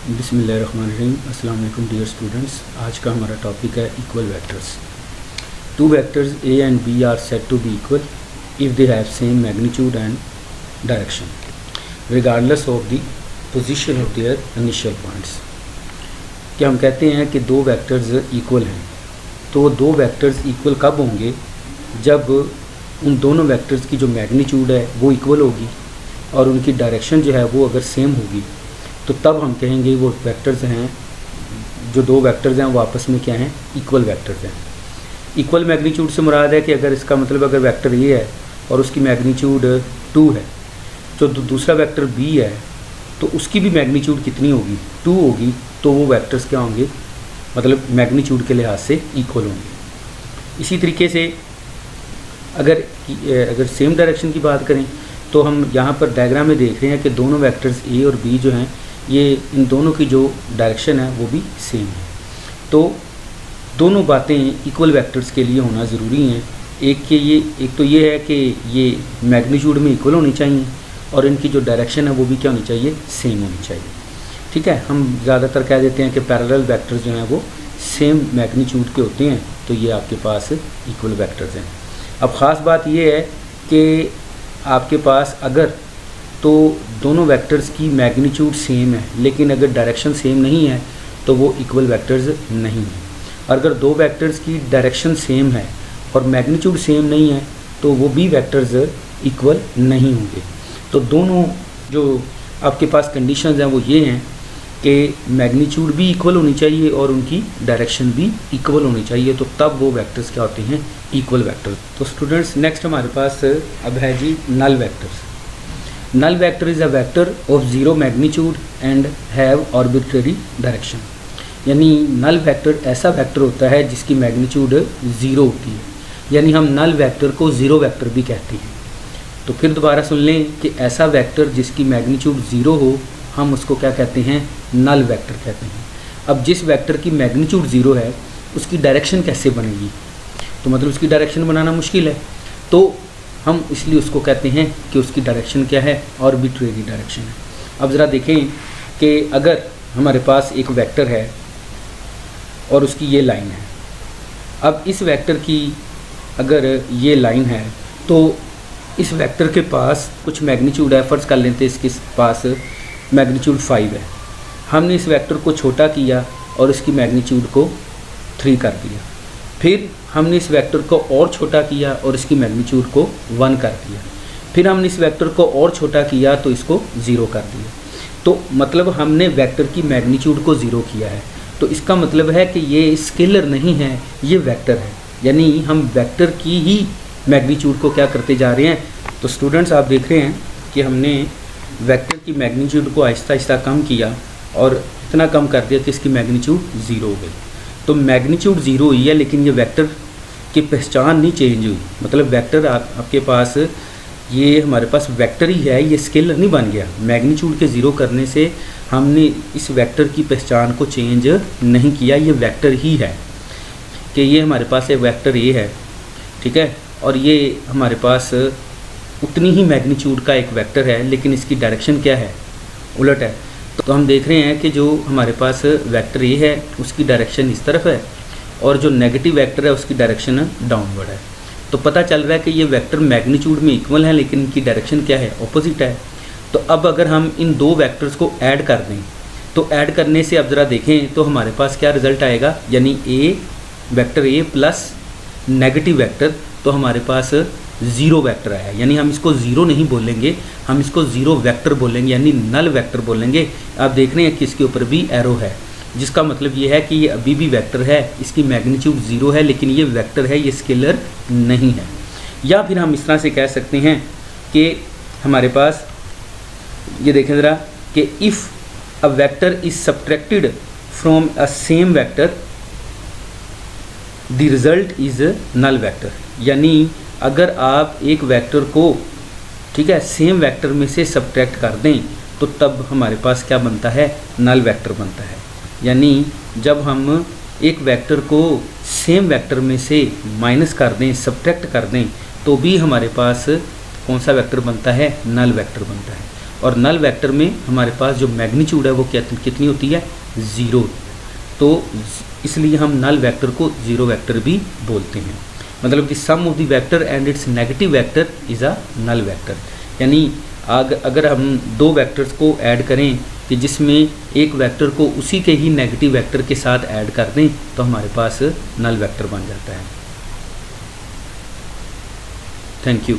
बिस्मिल्लाहिर्रहमानिर्रहीम। अस्सलाम वालेकुम डियर स्टूडेंट्स। आज का हमारा टॉपिक है equal vectors. Two vectors A and B are said to be equal if they have same magnitude and direction regardless of the position of their initial points. क्या हम कहते हैं कि दो वेक्टर्स इक्वल हैं, तो दो वेक्टर्स इक्वल कब होंगे? जब उन दोनों वेक्टर्स की जो मैग्नीट्यूड है वो इक्वल होगी और उनकी डायरेक्शन जो है वो अगर सेम होगी, तो तब हम कहेंगे वो वेक्टर्स हैं, जो दो वेक्टर्स हैं वो आपस में क्या हैं? इक्वल वेक्टर्स हैं। इक्वल मैग्नीट्यूड से मुराद है कि अगर इसका मतलब अगर वेक्टर ए है और उसकी मैग्नीट्यूड 2 है, जो दूसरा वेक्टर बी है तो उसकी भी मैग्नीट्यूड कितनी होगी? 2 होगी। तो वो वेक्टर्स क्या होंगे? मतलब मैग्नीट्यूड के लिहाज से इक्वल होंगे। इसी तरीके से अगर सेम डायरेक्शन की बात करें तो हम यहाँ पर डायग्राम में देख रहे हैं कि दोनों वेक्टर्स ए और बी जो हैं, ये इन दोनों की जो डायरेक्शन है वो भी सेम है। तो दोनों बातें इक्वल वेक्टर्स के लिए होना ज़रूरी हैं। एक तो ये है कि ये मैग्नीट्यूड में इक्वल होनी चाहिए और इनकी जो डायरेक्शन है वो भी क्या होनी चाहिए? सेम होनी चाहिए। ठीक है, हम ज़्यादातर कह देते हैं कि पैरेलल वेक्टर्स जो हैं वो सेम मैग्नीट्यूड के होते हैं, तो ये आपके पास इक्वल वेक्टर्स हैं। अब ख़ास बात ये है कि आपके पास अगर तो दोनों वेक्टर्स की मैग्नीट्यूड सेम है लेकिन अगर डायरेक्शन सेम नहीं है तो वो इक्वल वेक्टर्स नहीं है। अगर दो वेक्टर्स की डायरेक्शन सेम है और मैग्नीट्यूड सेम नहीं है तो वो भी वेक्टर्स इक्वल नहीं होंगे। तो दोनों जो आपके पास कंडीशंस हैं वो ये हैं कि मैग्नीट्यूड भी इक्वल होनी चाहिए और उनकी डायरेक्शन भी इक्वल होनी चाहिए, तो तब वो वेक्टर्स क्या होते हैं? Equal vectors. तो स्टूडेंट्स, नेक्स्ट हमारे पास अब है जी null vectors. Null vector is a vector of zero magnitude and have arbitrary direction. यानी नल वेक्टर ऐसा वेक्टर होता है जिसकी मैग्नीट्यूड ज़ीरो होती है, यानी हम नल वेक्टर को ज़ीरो वेक्टर भी कहते हैं। तो फिर दोबारा सुन लें कि ऐसा वेक्टर जिसकी मैग्नीट्यूड ज़ीरो हो, हम उसको क्या कहते हैं? नल वेक्टर कहते हैं। अब जिस वेक्टर की मैग्नीट्यूड ज़ीरो है उसकी डायरेक्शन कैसे बनेगी? तो मतलब उसकी डायरेक्शन बनाना मुश्किल है, तो हम इसलिए उसको कहते हैं कि उसकी डायरेक्शन क्या है? आर्बिट्रेरी डायरेक्शन है। अब ज़रा देखें कि अगर हमारे पास एक वेक्टर है और उसकी ये लाइन है। अब इस वेक्टर की अगर ये लाइन है तो इस वेक्टर के पास कुछ मैग्नीट्यूड है। फ़र्ज़ कर लेते हैं इसके पास मैग्नीट्यूड 5 है। हमने इस वेक्टर को छोटा किया और इसकी मैग्नीट्यूड को 3 कर दिया। फिर हमने इस वेक्टर को और छोटा किया और इसकी मैग्नीट्यूड को 1 कर दिया। फिर हमने इस वेक्टर को और छोटा किया तो इसको 0 कर दिया। तो मतलब हमने वेक्टर की मैग्नीट्यूड को 0 किया है। तो इसका मतलब है कि ये स्केलर नहीं है, ये वेक्टर है। यानी हम वेक्टर की ही मैग्नीट्यूड को क्या करते जा रहे हैं? तो स्टूडेंट्स, आप देख रहे हैं कि हमने वेक्टर की मैग्नीट्यूड को आहिस्ता आहिस्ता कम किया और इतना कम कर दिया कि इसकी मैग्नीट्यूड 0 हो गई। तो मैग्नीट्यूड 0 हुई है लेकिन ये वेक्टर की पहचान नहीं चेंज हुई। मतलब वेक्टर आपके पास ये हमारे पास वेक्टर ही है, ये स्केलर नहीं बन गया। मैग्नीट्यूड के 0 करने से हमने इस वेक्टर की पहचान को चेंज नहीं किया, ये वेक्टर ही है कि ये हमारे पास एक वेक्टर ये है, ठीक है, और ये हमारे पास उतनी ही मैग्नीट्यूड का एक वेक्टर है लेकिन इसकी डायरेक्शन क्या है? उलट है। तो हम देख रहे हैं कि जो हमारे पास वेक्टर ये है उसकी डायरेक्शन इस तरफ है और जो नेगेटिव वेक्टर है उसकी डायरेक्शन डाउनवर्ड है। तो पता चल रहा है कि ये वेक्टर मैग्नीट्यूड में इक्वल है लेकिन इनकी डायरेक्शन क्या है? ऑपोजिट है। तो अब अगर हम इन दो वेक्टर्स को ऐड कर दें तो ऐड करने से अब ज़रा देखें तो हमारे पास क्या रिज़ल्ट आएगा? यानी vector A plus negative vector, तो हमारे पास 0 वेक्टर आया। यानी हम इसको 0 नहीं बोलेंगे, हम इसको 0 वेक्टर बोलेंगे, यानी नल वेक्टर बोलेंगे। आप देख रहे हैं कि इसके ऊपर भी एरो है, जिसका मतलब ये है कि ये अभी भी वेक्टर है, इसकी मैग्नीट्यूड 0 है लेकिन ये वेक्टर है, ये स्केलर नहीं है। या फिर हम इस तरह से कह सकते हैं कि हमारे पास ये देखें ज़रा कि if a vector is subtracted from a same vector the result is null vector. यानी अगर आप एक वेक्टर को, ठीक है, सेम वेक्टर में से सब्ट्रैक्ट कर दें तो तब हमारे पास क्या बनता है? नल वेक्टर बनता है। यानी जब हम एक वेक्टर को सेम वेक्टर में से माइनस कर दें, सब्ट्रैक्ट कर दें, तो भी हमारे पास कौन सा वेक्टर बनता है? नल वेक्टर बनता है। और नल वेक्टर में हमारे पास जो मैग्नीट्यूड है वो कितनी होती है, 0। तो इसलिए हम नल वेक्टर को ज़ीरो वेक्टर भी बोलते हैं। मतलब कि sum of the vector and its negative vector is a null vector. यानी अगर हम दो वेक्टर्स को ऐड करें कि जिसमें एक वेक्टर को उसी के ही नेगेटिव वेक्टर के साथ ऐड कर दें तो हमारे पास नल वेक्टर बन जाता है। Thank you.